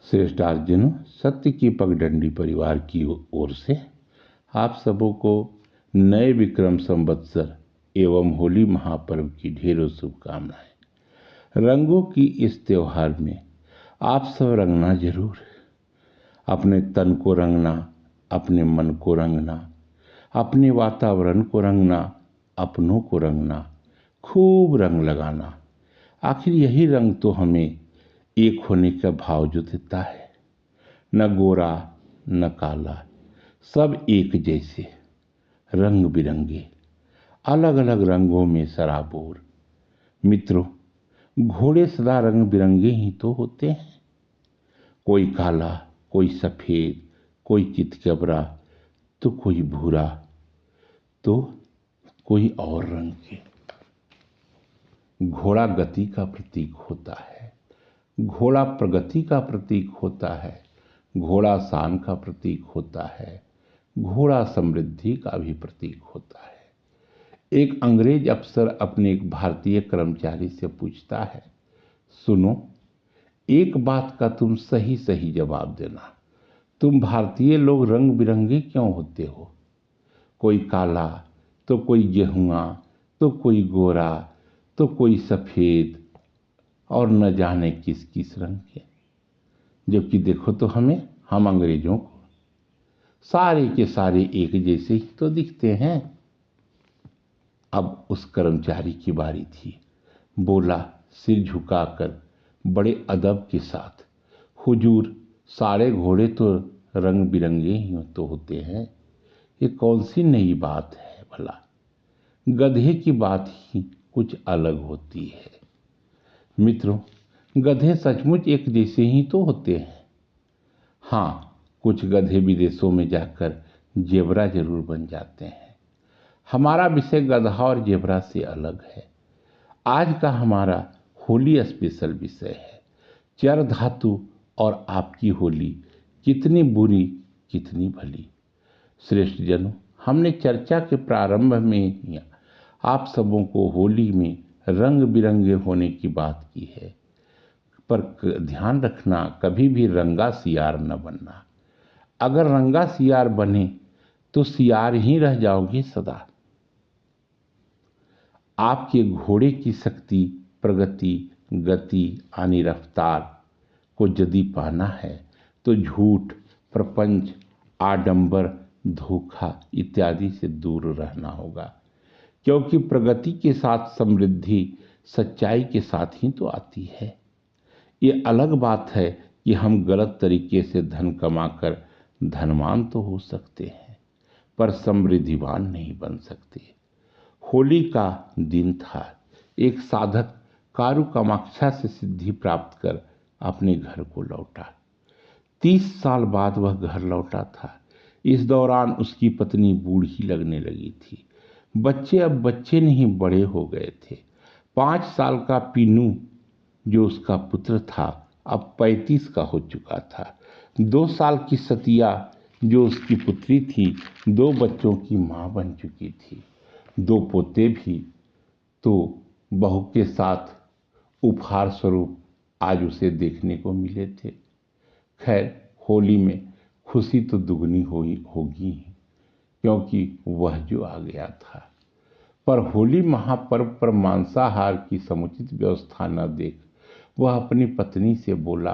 श्रेष्ठ अर्जुन, सत्य की पगडंडी परिवार की ओर से आप सबों को नए विक्रम संवत्सर एवं होली महापर्व की ढेरों शुभकामनाएं। रंगों की इस त्योहार में आप सब रंगना जरूर। अपने तन को रंगना, अपने मन को रंगना, अपने वातावरण को रंगना, अपनों को रंगना, खूब रंग लगाना। आखिर यही रंग तो हमें एक होने का भाव जो देता है। न गोरा न काला, सब एक जैसे, रंग बिरंगे, अलग अलग रंगों में सराबोर। मित्रों, घोड़े सदा रंग बिरंगे ही तो होते हैं। कोई काला, कोई सफेद, कोई चितकबरा, तो कोई भूरा, तो कोई और रंग के। घोड़ा गति का प्रतीक होता है, घोड़ा प्रगति का प्रतीक होता है, घोड़ा शान का प्रतीक होता है, घोड़ा समृद्धि का भी प्रतीक होता है। एक अंग्रेज अफसर अपने एक भारतीय कर्मचारी से पूछता है, सुनो, एक बात का तुम सही सही जवाब देना। तुम भारतीय लोग रंग बिरंगे क्यों होते हो? कोई काला, तो कोई गेहुआ, तो कोई गोरा, तो कोई सफेद, और न जाने किस किस रंग के। जबकि देखो तो हम अंग्रेजों को सारे के सारे एक जैसे ही तो दिखते हैं। अब उस कर्मचारी की बारी थी। बोला सिर झुकाकर बड़े अदब के साथ, हुजूर, सारे घोड़े तो रंग बिरंगे ही तो होते हैं। ये कौन सी नई बात है भला? गधे की बात ही कुछ अलग होती है। मित्रों, गधे सचमुच एक जैसे ही तो होते हैं। हाँ, कुछ गधे विदेशों में जाकर जेबरा जरूर बन जाते हैं। हमारा विषय गधा और जेबरा से अलग है। आज का हमारा होली स्पेशल विषय है चर धातु और आपकी होली, कितनी बुरी कितनी भली। श्रेष्ठ जनों, हमने चर्चा के प्रारंभ में ही आप सबों को होली में रंग बिरंगे होने की बात की है, पर ध्यान रखना, कभी भी रंगा सियार न बनना। अगर रंगा सियार बने तो सियार ही रह जाओगे सदा। आपके घोड़े की शक्ति, प्रगति, गति यानी रफ्तार को यदि पाना है तो झूठ, प्रपंच, आडंबर, धोखा इत्यादि से दूर रहना होगा। क्योंकि प्रगति के साथ समृद्धि सच्चाई के साथ ही तो आती है। ये अलग बात है कि हम गलत तरीके से धन कमाकर धनवान तो हो सकते हैं, पर समृद्धिवान नहीं बन सकते। होली का दिन था। एक साधक कारू कामाक्षा से सिद्धि प्राप्त कर अपने घर को लौटा। 30 साल बाद वह घर लौटा था। इस दौरान उसकी पत्नी बूढ़ी लगने लगी थी। बच्चे अब बच्चे नहीं बड़े हो गए थे। 5 साल का पीनू जो उसका पुत्र था अब 35 का हो चुका था। 2 साल की सतिया जो उसकी पुत्री थी 2 बच्चों की मां बन चुकी थी। 2 पोते भी तो बहू के साथ उपहार स्वरूप आज उसे देखने को मिले थे। खैर, होली में खुशी तो दुगनी होगी ही, क्योंकि वह जो आ गया था। पर होली महापर्व पर मांसाहार की समुचित व्यवस्था न देख वह अपनी पत्नी से बोला,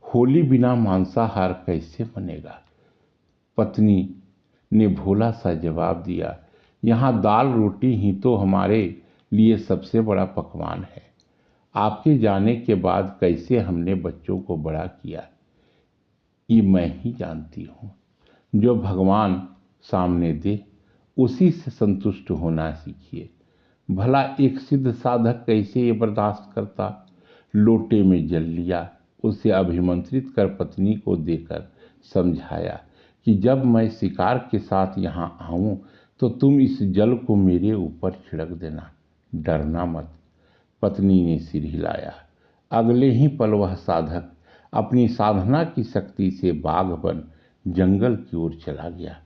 होली बिना मांसाहार कैसे बनेगा? पत्नी ने भोला सा जवाब दिया, यहाँ दाल रोटी ही तो हमारे लिए सबसे बड़ा पकवान है। आपके जाने के बाद कैसे हमने बच्चों को बड़ा किया ये मैं ही जानती हूँ। जो भगवान सामने दे उसी से संतुष्ट होना सीखिए। भला एक सिद्ध साधक कैसे ये बर्दाश्त करता? लोटे में जल लिया, उसे अभिमंत्रित कर पत्नी को देकर समझाया कि जब मैं शिकार के साथ यहाँ आऊं तो तुम इस जल को मेरे ऊपर छिड़क देना, डरना मत। पत्नी ने सिर हिलाया। अगले ही पल वह साधक अपनी साधना की शक्ति से बाघ बन जंगल की ओर चला गया।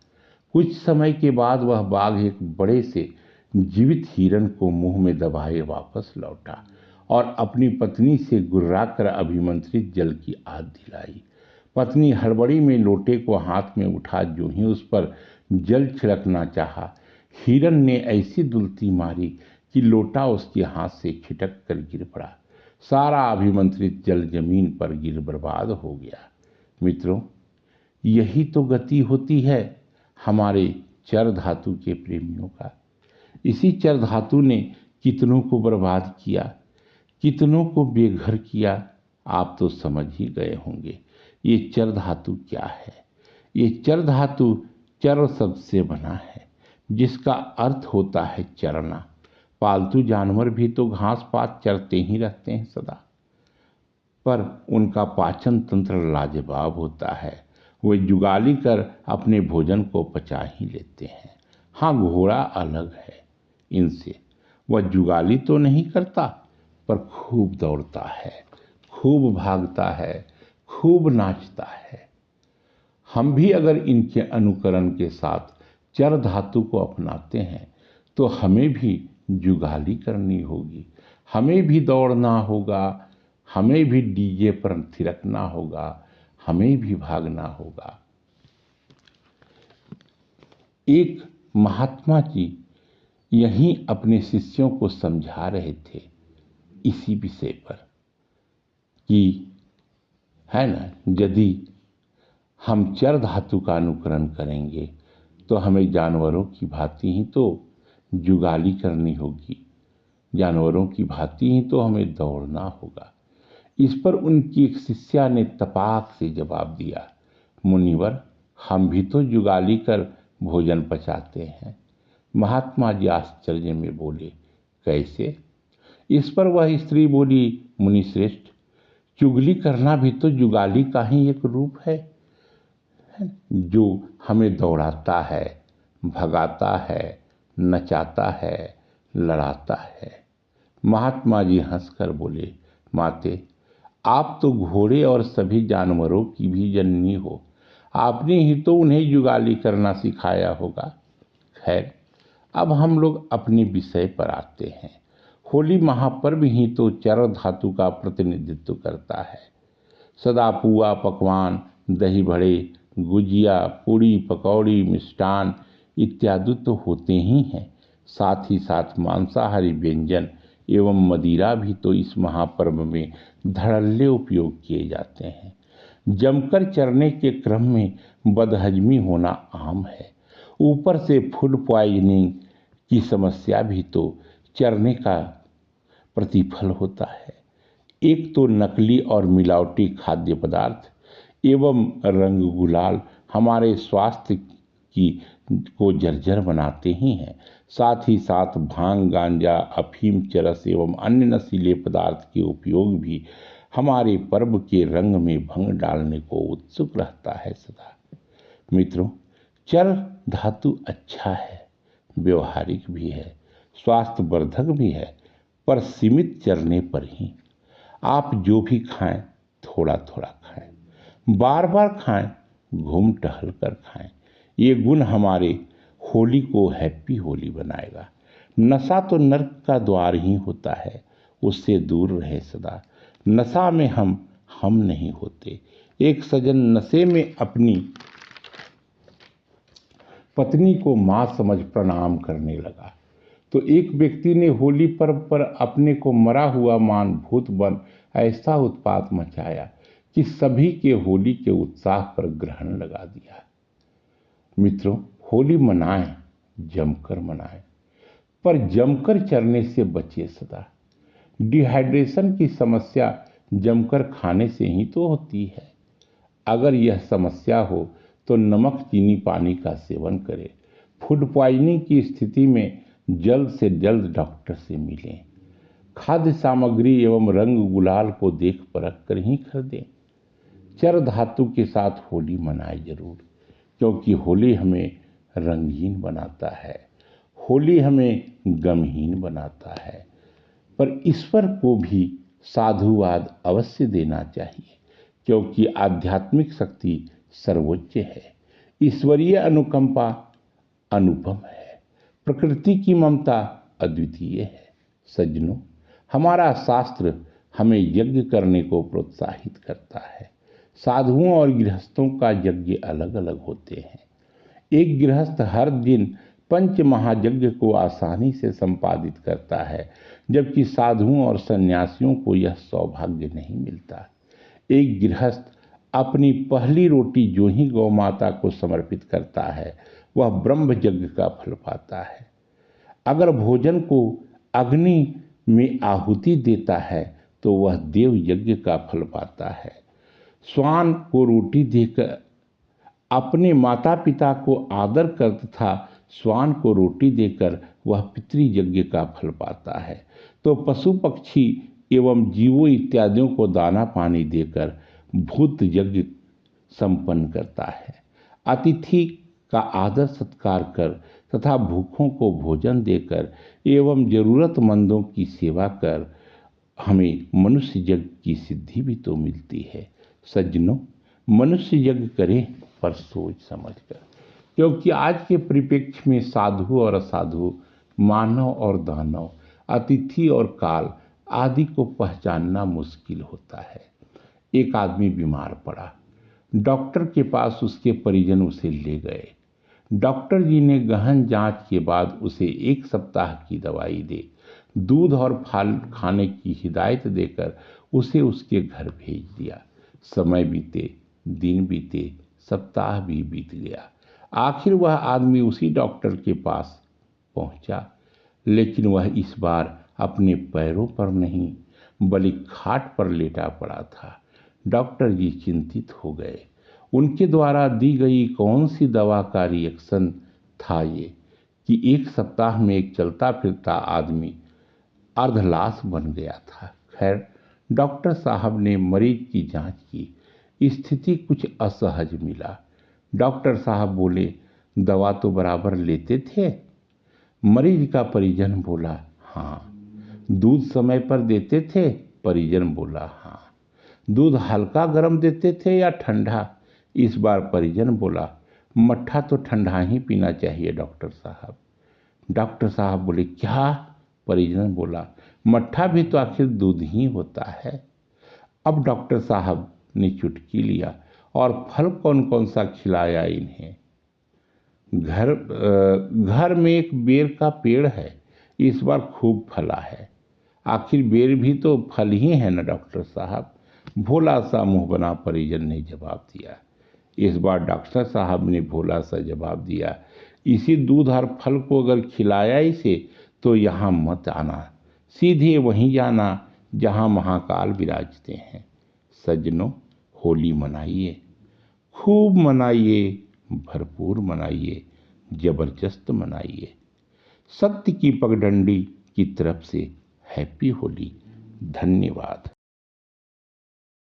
कुछ समय के बाद वह बाघ एक बड़े से जीवित हिरण को मुंह में दबाए वापस लौटा और अपनी पत्नी से गुर्राकर अभिमंत्रित जल की आद दिलाई। पत्नी हड़बड़ी में लोटे को हाथ में उठा जो ही उस पर जल छिड़कना चाहा, हिरण ने ऐसी दुलती मारी कि लोटा उसके हाथ से छिटक कर गिर पड़ा। सारा अभिमंत्रित जल जमीन पर गिर बर्बाद हो गया। मित्रों, यही तो गति होती है हमारे चर धातु के प्रेमियों का। इसी चर धातु ने कितनों को बर्बाद किया, कितनों को बेघर किया। आप तो समझ ही गए होंगे ये चर धातु क्या है। ये चर धातु चर शब्द से बना है, जिसका अर्थ होता है चरना। पालतू जानवर भी तो घास पात चरते ही रहते हैं सदा, पर उनका पाचन तंत्र लाजवाब होता है। वे जुगाली कर अपने भोजन को पचा ही लेते हैं। हाँ, घोड़ा अलग है इनसे। वह जुगाली तो नहीं करता, पर खूब दौड़ता है, खूब भागता है, खूब नाचता है। हम भी अगर इनके अनुकरण के साथ चर धातु को अपनाते हैं तो हमें भी जुगाली करनी होगी, हमें भी दौड़ना होगा, हमें भी डीजे पर थिरकना होगा, हमें भी भागना होगा। एक महात्मा जी यहीं अपने शिष्यों को समझा रहे थे इसी विषय पर कि है ना, यदि हम चर धातु का अनुकरण करेंगे तो हमें जानवरों की भांति ही तो जुगाली करनी होगी, जानवरों की भांति ही तो हमें दौड़ना होगा। इस पर उनकी एक शिष्या ने तपाक से जवाब दिया, मुनिवर, हम भी तो जुगाली कर भोजन पचाते हैं। महात्मा जी आश्चर्य में बोले, कैसे? इस पर वह स्त्री बोली, मुनिश्रेष्ठ, चुगली करना भी तो जुगाली का ही एक रूप है, जो हमें दौड़ाता है, भगाता है, नचाता है, लड़ाता है। महात्मा जी हंसकर बोले, माते, आप तो घोड़े और सभी जानवरों की भी जननी हो, आपने ही तो उन्हें जुगाली करना सिखाया होगा। खैर, अब हम लोग अपने विषय पर आते हैं। होली महापर्व ही तो चर धातु का प्रतिनिधित्व करता है। सदा पुआ पकवान, दही बड़े, गुजिया, पूड़ी, पकौड़ी, मिष्ठान इत्यादि तो होते ही हैं। साथ ही साथ मांसाहारी व्यंजन एवं मदिरा भी तो इस महापर्व में धड़ल्ले उपयोग किए जाते हैं। जमकर चरने के क्रम में बदहजमी होना आम है। ऊपर से फूड पॉइजनिंग की समस्या भी तो चरने का प्रतिफल होता है। एक तो नकली और मिलावटी खाद्य पदार्थ एवं रंग गुलाल हमारे स्वास्थ्य की को जर्जर बनाते ही हैं, साथ ही साथ भांग, गांजा, अफीम, चरस एवं अन्य नशीले पदार्थ के उपयोग भी हमारे पर्व के रंग में भंग डालने को उत्सुक रहता है सदा। मित्रों, चर धातु अच्छा है, व्यवहारिक भी है, स्वास्थ्यवर्धक भी है, पर सीमित चरने पर ही। आप जो भी खाएं थोड़ा थोड़ा खाएं, बार बार खाएं, घूम टहल कर खाएं। ये गुण हमारे होली को हैप्पी होली बनाएगा। नशा तो नर्क का द्वार ही होता है, उससे दूर रहे सदा। नशा में हम नहीं होते। एक सज्जन नशे में अपनी पत्नी को मां समझ प्रणाम करने लगा तो एक व्यक्ति ने होली पर्व पर अपने को मरा हुआ मान भूत बन ऐसा उत्पात मचाया कि सभी के होली के उत्साह पर ग्रहण लगा दिया। मित्रों, होली मनाएं, जमकर मनाएं, पर जमकर चरने से बचिए सदा। डिहाइड्रेशन की समस्या जमकर खाने से ही तो होती है। अगर यह समस्या हो तो नमक चीनी पानी का सेवन करें। फूड पॉइजनिंग की स्थिति में जल्द से जल्द डॉक्टर से मिलें। खाद्य सामग्री एवं रंग गुलाल को देख परख कर ही खरीदें। चर धातु के साथ होली मनाए जरूर, क्योंकि होली हमें रंगीन बनाता है, होली हमें गमहीन बनाता है। पर ईश्वर को भी साधुवाद अवश्य देना चाहिए, क्योंकि आध्यात्मिक शक्ति सर्वोच्च है। ईश्वरीय अनुकंपा अनुपम है, प्रकृति की ममता अद्वितीय है। सज्जनों, हमारा शास्त्र हमें यज्ञ करने को प्रोत्साहित करता है। साधुओं और गृहस्थों का यज्ञ अलग अलग होते हैं। एक गृहस्थ हर दिन पंच महायज्ञ को आसानी से संपादित करता है, जबकि साधुओं और सन्यासियों को यह सौभाग्य नहीं मिलता। एक गृहस्थ अपनी पहली रोटी जो ही गौ माता को समर्पित करता है, वह ब्रह्म यज्ञ का फल पाता है। अगर भोजन को अग्नि में आहुति देता है तो वह देव यज्ञ का फल पाता है। श्वान को रोटी देकर अपने माता पिता को आदर कर तथा श्वान को रोटी देकर वह पितृयज्ञ का फल पाता है, तो पशु पक्षी एवं जीवों इत्यादियों को दाना पानी देकर भूत यज्ञ संपन्न करता है। अतिथि का आदर सत्कार कर तथा भूखों को भोजन देकर एवं जरूरतमंदों की सेवा कर हमें मनुष्य यज्ञ की सिद्धि भी तो मिलती है। सज्जनों, मनुष्य यज्ञ करें पर सोच समझ कर, क्योंकि आज के परिप्रेक्ष्य में साधु और असाधु, मानव और दानव, अतिथि और काल आदि को पहचानना मुश्किल होता है। एक आदमी बीमार पड़ा, डॉक्टर के पास उसके परिजन उसे ले गए। डॉक्टर जी ने गहन जांच के बाद उसे 1 सप्ताह की दवाई दे दूध और फल खाने की हिदायत देकर उसे उसके घर भेज दिया। समय बीते, दिन बीते, सप्ताह भी बीत गया। आखिर वह आदमी उसी डॉक्टर के पास पहुंचा, लेकिन वह इस बार अपने पैरों पर नहीं बल्कि खाट पर लेटा पड़ा था। डॉक्टर जी चिंतित हो गए। उनके द्वारा दी गई कौन सी दवा का रिएक्शन था ये कि 1 सप्ताह में एक चलता फिरता आदमी अर्धलाश बन गया था। खैर, डॉक्टर साहब ने मरीज की जांच की, स्थिति कुछ असहज मिला। डॉक्टर साहब बोले, दवा तो बराबर लेते थे? मरीज का परिजन बोला, हाँ। दूध समय पर देते थे? परिजन बोला, हाँ। दूध हल्का गर्म देते थे या ठंडा? इस बार परिजन बोला, मट्ठा तो ठंडा ही पीना चाहिए डॉक्टर साहब। डॉक्टर साहब बोले, क्या? परिजन बोला, मट्ठा भी तो आखिर दूध ही होता है। अब डॉक्टर साहब ने चुटकी लिया और फल कौन कौन सा खिलाया इन्हें। घर में एक बेर का पेड़ है, इस बार खूब फला है। आखिर बेर भी तो फल ही है ना डॉक्टर साहब। भोला सा मुंह बना परिजन ने जवाब दिया। इस बार डॉक्टर साहब ने भोला सा जवाब दिया, इसी दूध और फल को अगर खिलाया इसे तो यहाँ मत आना, सीधे वहीं जाना जहाँ महाकाल विराजते हैं। सज्जनों, होली मनाइए, खूब मनाइए, भरपूर मनाइए, जबरदस्त मनाइए। सत्य की पगडंडी की तरफ से हैप्पी होली। धन्यवाद।